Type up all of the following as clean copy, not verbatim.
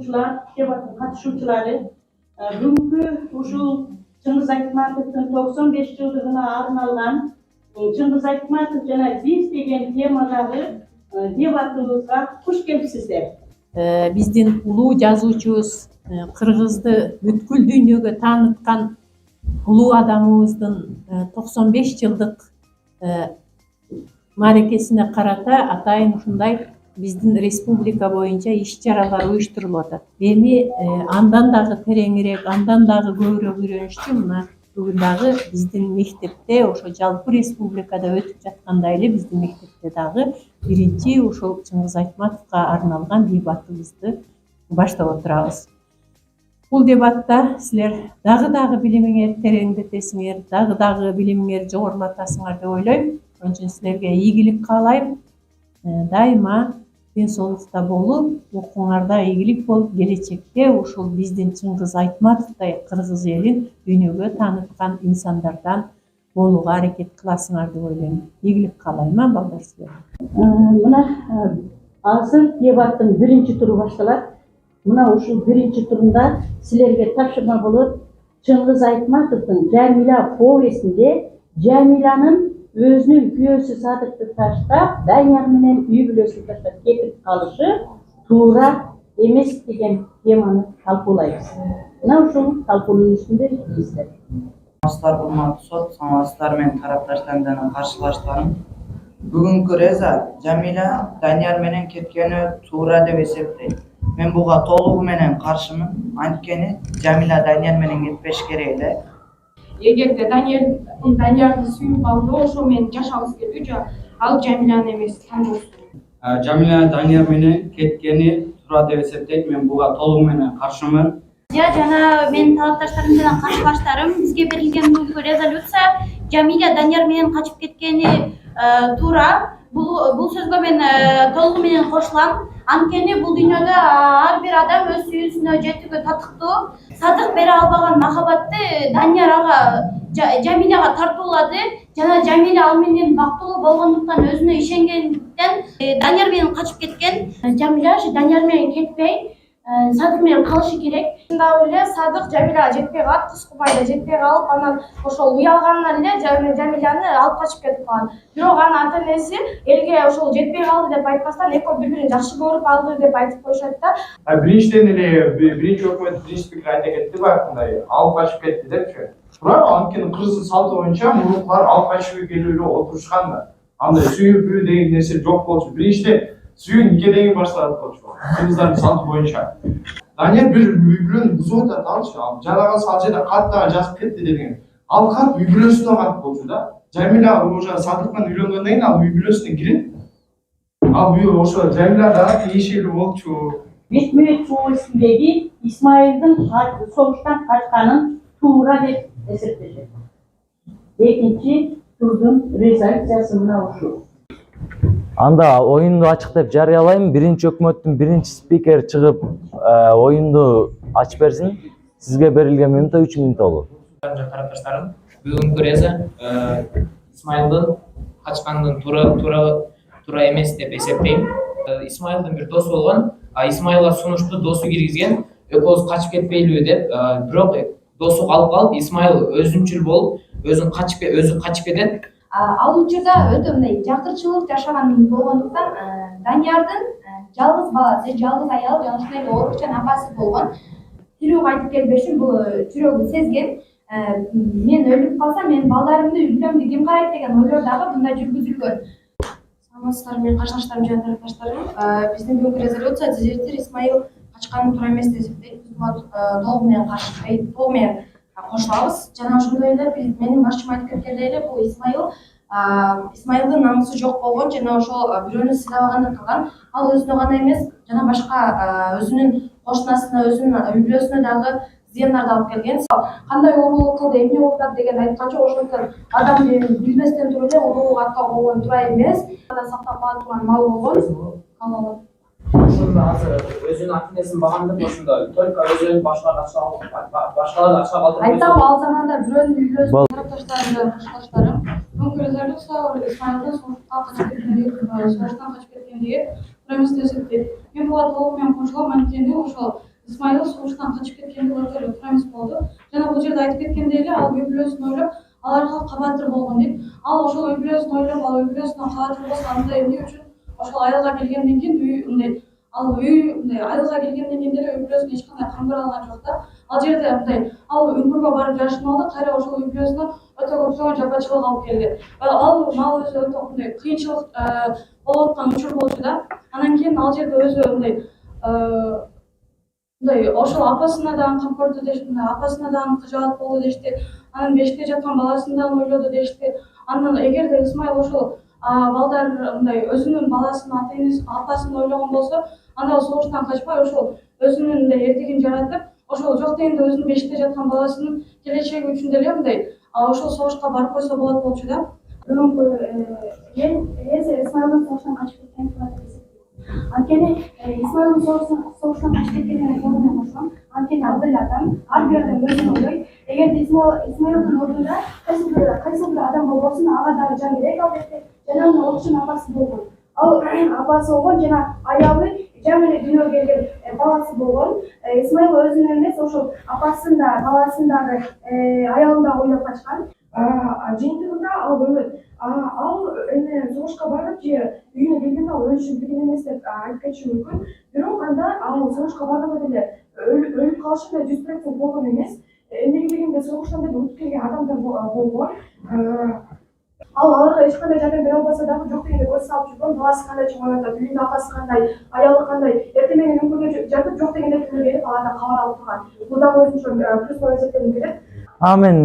katılımcılar, debatın katışımcıları, bugünkü uşul Cengiz Aytmatov'un 95 yıldığına arnalgan Cengiz Aytmatov jana biz degen temadagı debatımızga hoş gelipsizler. Биздин улуу жазуучубуз Кыргызды бүткүл дүйнөгө таанытқан улуу адамыбыздын 95 жылдык мааракесине карата атайын ушундай биздин республика боюнча иш-чаралар уюштурулуп атат. Эми андан дагы тереңирээк, андан дагы көбүрөөк үйрөнүшчү мына бүгүн дагы биздин мектепте ошо жалпы республикада өтүп жаткандай эле биздин мектепте дагы биринчи ушул Чыңгыз Айтматовго арналган дебатыбызды баштап отурабыз. Бул дебатта силер дагы билимиңерди тереңдетесиңер, дагы билимиңерди жогорулатасыңар деп ойлойм. Ошон үчүн силерге ийгилик каалайм. Дайыма денсаулыкта болуп, окууңарда ийгилик болуп, келечекте ушул биздин Чыңгыз Айтматовдой кыргыз элин дүйнөгө тааныткан инсандардан болууга аракет кыласыңар деп ойлойм. Ийгилик каалайм балдар силерге. Мына азыр дебаттын биринчи туру башталат. Мына ушул биринчи турунда силерге тапшырма болот. Чыңгыз Айтматовдун Жамиля повестинде Жамилянын өзүнүн күйөөсү Садыкты таштап, Данияр менен үй бүлөсүн таштап кетип калышы туура эмес деген теманы талкуулайбыз. Мына ушул талкуунун үстүндө иштейсиздер. Саламатсыздар, урматтуу сот, саламатсыздар менен тарапташтарым менен каршылаштарым. Бүгүнкү реза Жамиля Данияр менен кеткени туура деп эсептейм. Мен буга толугу менен каршымын. Анткени Жамиля Данияр менен кетпеш керек эле. Эгерде Даниярды сүйүп алды, ошо менен жашагыбыз келбейт, ал Жамиляны эмес, тандоосун. Жамиля Данияр менен кеткени туура деп эсептейт. Мен буга толугу менен каршымын. Жана менин талапташтарым менен каршылаштарым бизге берилген бүгүнкү резолюция Жамиля Данияр менен качып кеткени туура. Бул сөзгө мен толугу менен кошулам. Анткени бул дүйнөдө ар бир адам өз сүйүүсүнө жетүүгө татыктуу. Садык бере албаган махабатты Данияр ага Жамиляга тартуулады. Жана Жамиля ал менен бактылуу болгондуктан өзүнө ишенгендиктен Данияр менен качып кеткен. Жамиля Данияр менен кетпей Садык менен калышы керек. Ошондой эле Садык Жамиляга жетпей калат, кыз кубайда жетпей калып, анан ошол уялганынан эле Жамиляны алып качып кетип калат. Бирок анын ата энеси элге ошол жетпей калды деп айтпастан экөө бири-бирин жакшы көрүп алды деп айтып коюшат да. Биринчиден эле биринчи өкмөт биринчи пикир айта кетти баягындай алып качып кетти депчи. Туура, анткени кыргыз салты боюнча мурункулар алып качып келип эле отурушкан да. Андай сүйүү деген нерсе жок болчу. Биринчиден сүйүү никеден башталат болчу. Кыргыздардын салты боюнча. Данияр бир үй бүлөнү бузуп атат алчы. Жанагы ал жерде каттага жазып кетти деген. Ал кат үй бүлөсүнө кат болчу да. Жамиля уже Садык менен үйлөнгөндөн кийин ал үй бүлөсүнө кирет. Ал үй ошо Жамиля да тиешелүү болчу. Бетмөт повестиндеги Исмайылдын согуштан качканын туура деп эсептешет. Экинчи турдун резолюциясы мына ушул. Анда оюнду ачык деп жарыялайм. Биринчи өкмөттүн биринчи спикери чыгып оюнду ачып берсин. Сизге берилген минута 3 минут болот. Тарапташтарым, бүгүнкү реза Исмайылдын качкандын туура эмес деп эсептейм. Исмайылдын бир досу болгон, Исмайылга сунушту досу киргизген, экөөбүз качып кетпейлиби деп, бирок досу калып Исмайыл өзүнчүл болуп, өзү качып кетет. Ал учурда өтө мындай жакырчылык жашаган болгондуктан Даниярдын жалгыз баласы, жалгыз аял, жана ушундай орукчан апасы болгон. Тирүү кайтып келбешин бул жүрөгү сезген. Мен өлүп калсам, менин балдарымды, үй бүлөмдү ким карайт деген ойлор дагы мында жүргүзүлгөн. Саламатсыздар, менин каршылаштарым жана тарапташтарым. Биздин бүгүнкү резолюция дезертир Исмайыл качканы туура эмес деп эсептейт. Биз буга толугу менен каршы, толугу менен кошулабыз. Жана ошондой эле менин башчым айтып кеткендей эле бул Исмайылдын намысы жок болгон жана ошол бирөөнү сыйлабагандан калган. Ал өзүнө гана эмес, жана башка өзүнүн кошунасына, өзүнүн үй бүлөсүнө дагы зыяндарды алып келген. Кандай уруулук кылды, эмне болуп атат деген айткан жок. Ошондуктан адам билбестен туруп эле уруулук атка койгон туура эмес. Анда сактап кала турган мал болгон. Ошондо азыр өзүнүн ата энесин багандырып ошондо только өзүнүн башкаларды акча калтырып. Айтам, ал заманда бирөөнүн үй бүлөсүнө тарапташтарым жана каршылаштарым бүгүнкү резолюция Исмайылдын согуштан качып кеткендиги туура эмес деп эсептейт. Мен буга толугу менен кошулам, анткени ошол Исмайыл согуштан качып кеткен деп эле турабыз болду. Жана бул жерде айтып кеткендей эле ал үй бүлөсүн ойлоп, аларга кабатыр болгон дейт. Ал ошол үй бүлөсүн ойлоп, ал үй бүлөсүнө кабатыр болсо анда эмне үчүн ошол айылга келгенден кийин үй мындай ал үй мындай айылга келгенден кийин деле үй бүлөсүнө эч кандай кам көрө алган жок да. Ал жерде мындай ал үңгүргө барып жашынып алды, кайра ошол үй бүлөсүнө өтө көптөгөн жапачылык алып келди. Ал мал өзү өтө мындай кыйынчылык болуп аткан учур болчу да. Анан кийин ал жерде өзү мындай ошол апасына дагы кам көрдү дешти, апасына дагы кыжаат болду дешти. Анан бешикте жаткан баласын дагы ойлоду дешти. Анан эгерде Исмайыл ошол балдар мындай өзүнүн баласын, ата-энесин, апасын ойлогон болсо, анда ал согуштан качпай ошол өзүнүн мындай эрдигин жаратып, ошол жок дегенде өзүнүн бешикте жаткан баласынын келечеги үчүн деле мындай ошол согушка барып койсо болот болчу да. Мен Исмайылдын согуштан качып кеткенин турат деп эсептейм. Анткени Исмайылдын согуштан качып кеткенине толугу кошулам. Анткени ал деле адам, ар бир адам өзүн ойлойт. Эгерде Исмайылдын ордунда кайсы бир адам болбосун, ага дагы жан керек албетте. Жана анын окшон апасы болгон. Ал апасы болгон жана аялы жаңы эле дүйнөгө келген баласы болгон. Исмайыл өзүн эмес, ошол апасын да, баласын дагы, аялын дагы ойлоп качкан. Жыйынтыгында ал өлөт. Ал эми согушка барып же үйүнө келгенде ал өлүшү билген эмес деп айтып кетиши мүмкүн. Бирок анда ал согушка барганда деле өлүп калышы да 100% болгон эмес. Эмнеге дегенде согуштан деле утуп келген адамдар болгон. Ал аларга эч кандай жардам бере албаса дагы жок дегенде көз салып жүргөн, баласы кандай чоң атат, үйүндө апасы кандай, аялы кандай, эртең менен мүмкүн жатып жок дегенде келип алардан кабар алып турган. Бул дагы өзүнчө плюс болуп эсептелип келет. Мен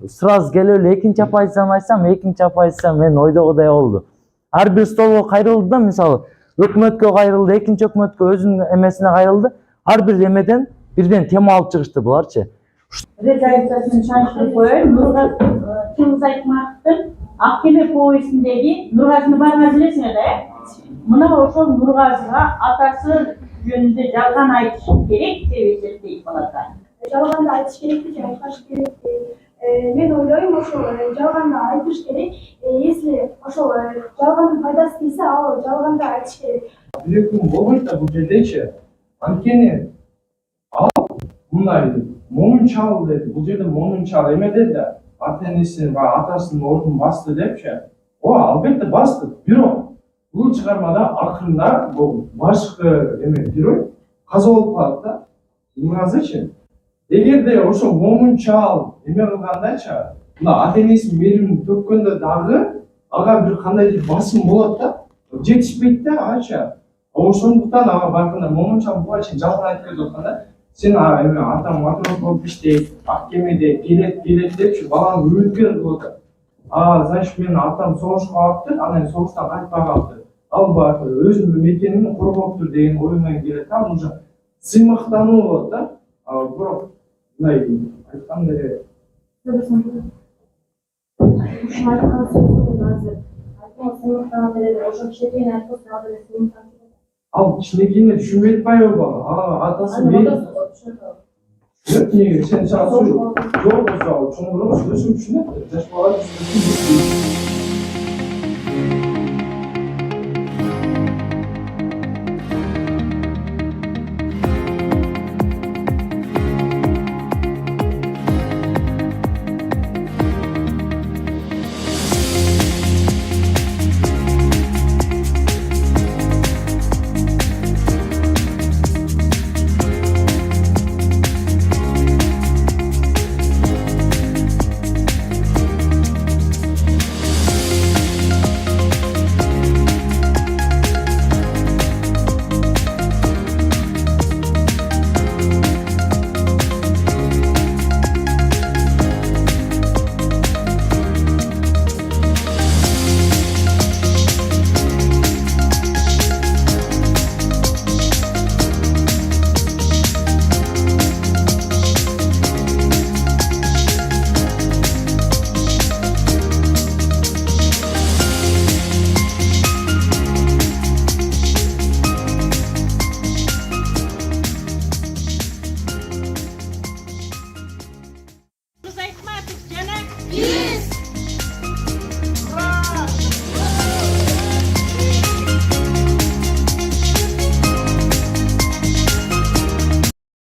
сразу келип эле экинчи апайдан айтсам, мен ойдогудай болду. Ар бир столго кайрылды да, мисалы, өкмөткө кайрылды, экинчи өкмөткө өзүнүн эмесине кайрылды. Ар бир эмеден бирден тема алып чыгышты буларчы. Резолюциясын чаңышып коеюн. Чыңгыз Айтматовдун Ак кеме повестиндеги Нургазыны баарыңар билесиңер да, мына ошол Нургазыга атасы жөнүндө жалган айтыш керек деп эсептейт балата. Жалганды айтыш керекпи же айткаш керекпи? Мен ойлойм, ошол жалганды айтыш керек. Если ошол жалгандын пайдасы тийсе, ал жалганды айтыш керек. Бир күн болбойт да бул жердечи. Анткени ал мындай момун чал деди. Бул жерде момун чал эме деди да. Ата-энесинин баягы атасынын ордун басты депчи. Албетте басты. Бирок бул чыгармада акырында бул башкы эме герой каза болуп калат да. Нургазычы. Эгерде ошол момун чал эме кылгандачы, мына ата-энесинин мээримин төккөндө дагы ага бир кандайдыр басым болот да. Жетишпейт да агачы. Ошондуктан ага баркында момун чал буга чейин жалган айтып келип атканда, сен эме атаң матрос болуп иштейт, ак кемеде келет депчи баланы үмүткер кылып атат. Значит, менин атам согушка барыптыр, анан согуштан кайтпай калыптыр. Ал барып өзүнүн мекенин коргоптур деген ой менен келет да. Бул сыймактануу болот да. Бирок мындай айткандай Ушул айткан сөзүн азыр айтмак сыймактанат деле, ошо кичинекейин айтып ал деле сыймактанат. Ал кичинекейине түшүнбөй атпайбы бала? Атасы сен чоң чоңураак сүйлөшүп түшүнөт. Жаш бала